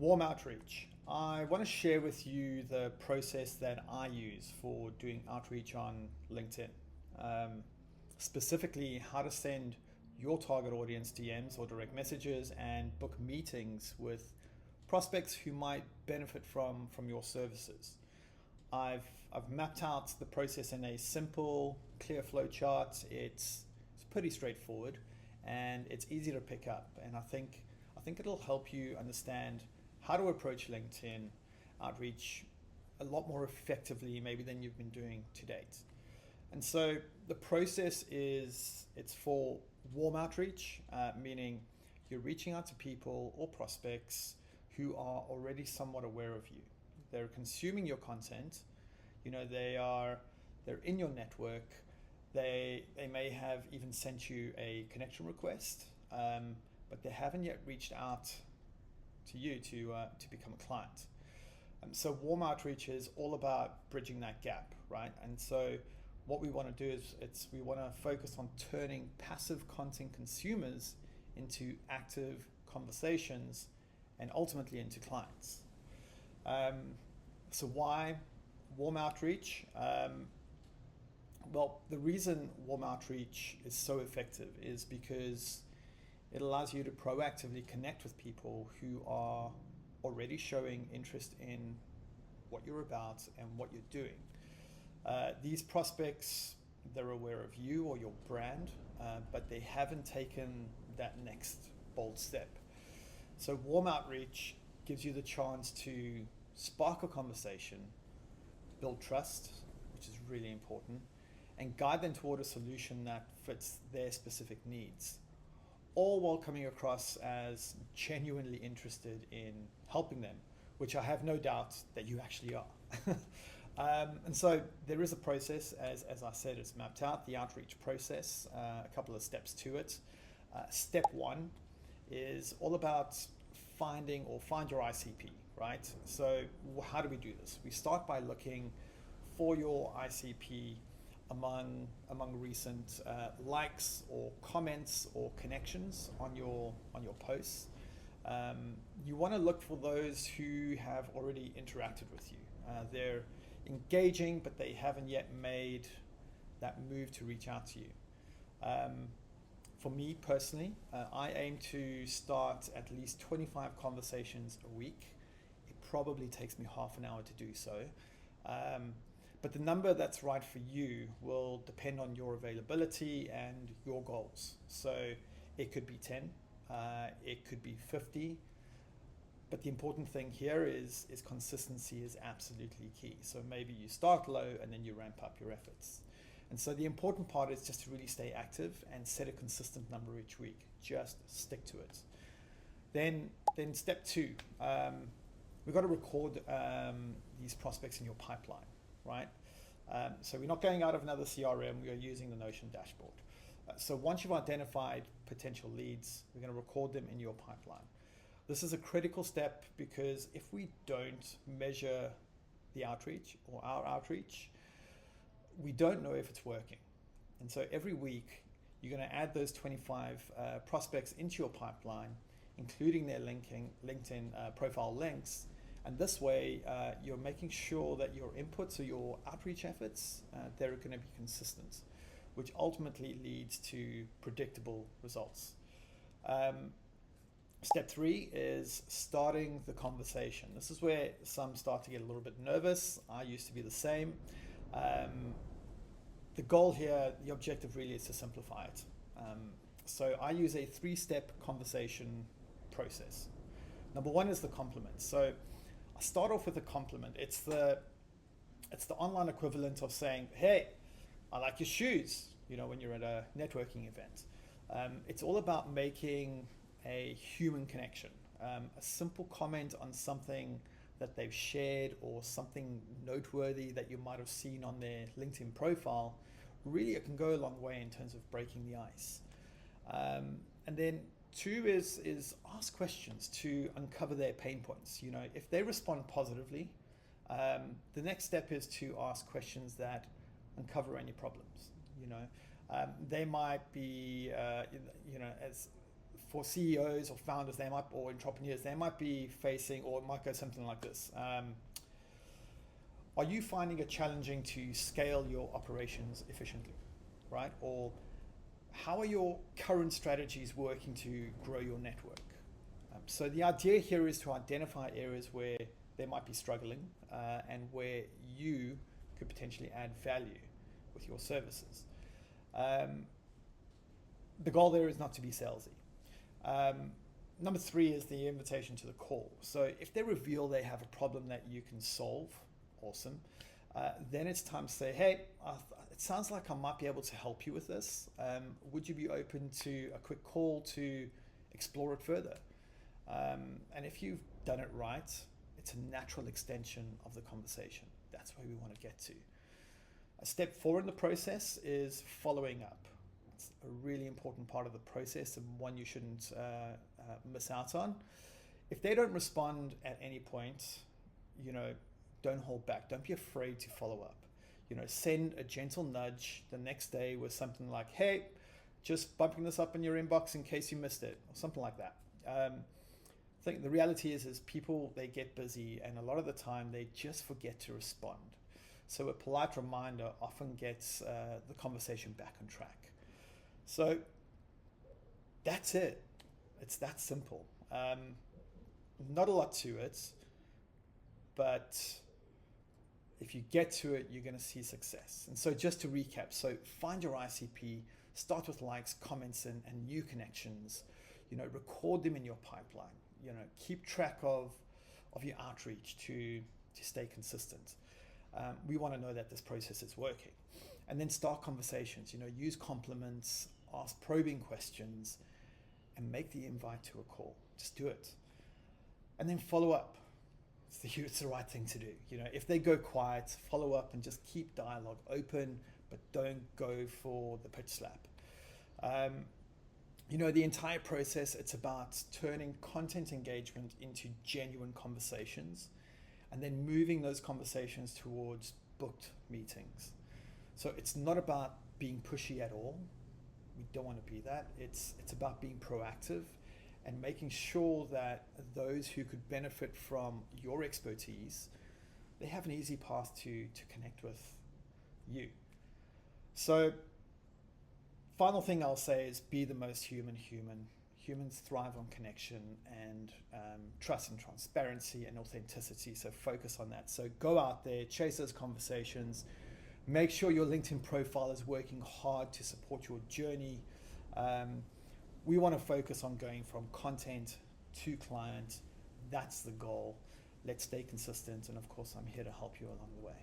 Warm outreach. I want to share with you the process that I use for doing outreach on LinkedIn. Um, Specifically, how to send your target audience DMs or direct messages and book meetings with prospects who might benefit from your services. I've mapped out the process in a simple, clear flow chart. It's pretty straightforward, and it's easy to pick up. And I think it'll help you understand how to approach LinkedIn outreach a lot more effectively, maybe than you've been doing to date. And so the process is it's for warm outreach, meaning you're reaching out to people or prospects who are already somewhat aware of you. They're consuming your content. They're in your network. They may have even sent you a connection request, but they haven't yet reached out to you to become a client. So warm outreach is all about bridging that gap, right? And so what we want to do is we want to focus on turning passive content consumers into active conversations and ultimately into clients. So why warm outreach? Well, the reason warm outreach is so effective is because it allows you to proactively connect with people who are already showing interest in what you're about and what you're doing. These prospects, they're aware of you or your brand, but they haven't taken that next bold step. So warm outreach gives you the chance to spark a conversation, build trust, which is really important, and guide them toward a solution that fits their specific needs, all while coming across as genuinely interested in helping them, which I have no doubt that you actually are. And so there is a process, as I said, it's mapped out, the outreach process, a couple of steps to it. Step one is all about find your ICP, right? So how do we do this? We start by looking for your ICP among recent likes or comments or connections on your posts. You want to look for those who have already interacted with you. They're engaging, but they haven't yet made that move to reach out to you. For me personally, I aim to start at least 25 conversations a week. It probably takes me half an hour to do so. But the number that's right for you will depend on your availability and your goals. So it could be 10, it could be 50. But the important thing here is consistency is absolutely key. So maybe you start low and then you ramp up your efforts. And so the important part is just to really stay active and set a consistent number each week. Just stick to it. Then step two, we've got to record these prospects in your pipeline, right? So we're not going out of another CRM, we are using the Notion dashboard. So once you've identified potential leads, we're going to record them in your pipeline. This is a critical step because if we don't measure the outreach or our outreach, we don't know if it's working. And so every week, you're going to add those 25 prospects into your pipeline, including their LinkedIn profile links. And this way, you're making sure that your inputs or your outreach efforts, they're going to be consistent, which ultimately leads to predictable results. Step three is starting the conversation. This is where some start to get a little bit nervous. I used to be the same. The goal here, the objective really is to simplify it. So I use a 3-step conversation process. Number one is the compliment. So I start off with a compliment. It's the online equivalent of saying, hey, I like your shoes, when you're at a networking event. It's all about making a human connection. A simple comment on something that they've shared or something noteworthy that you might have seen on their LinkedIn profile, really it can go a long way in terms of breaking the ice. And then two is ask questions to uncover their pain points. If they respond positively, the next step is to ask questions that uncover any problems. They might be, as for CEOs or founders, or entrepreneurs, they might be facing, or it might go something like this. Are you finding it challenging to scale your operations efficiently, right? Or how are your current strategies working to grow your network? So the idea here is to identify areas where they might be struggling and where you could potentially add value with your services. The goal there is not to be salesy. Number 3 is the invitation to the call. So if they reveal they have a problem that you can solve, awesome. Then it's time to say, hey, it sounds like I might be able to help you with this. Would you be open to a quick call to explore it further? And if you've done it right, it's a natural extension of the conversation. That's where we want to get to. A step 4 in the process is following up. It's a really important part of the process and one you shouldn't miss out on. If they don't respond at any point, don't hold back. Don't be afraid to follow up. Send a gentle nudge the next day with something like, hey, just bumping this up in your inbox in case you missed it, or something like that. I think the reality is people, they get busy, and a lot of the time they just forget to respond. So a polite reminder often gets the conversation back on track. So that's it. It's that simple. Not a lot to it, but if you get to it, you're going to see success. And so just to recap, so find your ICP, start with likes, comments, and new connections. Record them in your pipeline. Keep track of your outreach to stay consistent. We want to know that this process is working. And then start conversations. Use compliments, ask probing questions, and make the invite to a call. Just do it. And then follow up. It's the right thing to do. If they go quiet, follow up and just keep dialogue open, but don't go for the pitch slap. The entire process, it's about turning content engagement into genuine conversations and then moving those conversations towards booked meetings. So it's not about being pushy at all. We don't want to be that. It's about being proactive and making sure that those who could benefit from your expertise, they have an easy path to connect with you. So final thing I'll say is be the most human. Humans thrive on connection and trust and transparency and authenticity. So focus on that. So go out there, chase those conversations. Make sure your LinkedIn profile is working hard to support your journey. We want to focus on going from content to client. That's the goal. Let's stay consistent. And of course, I'm here to help you along the way.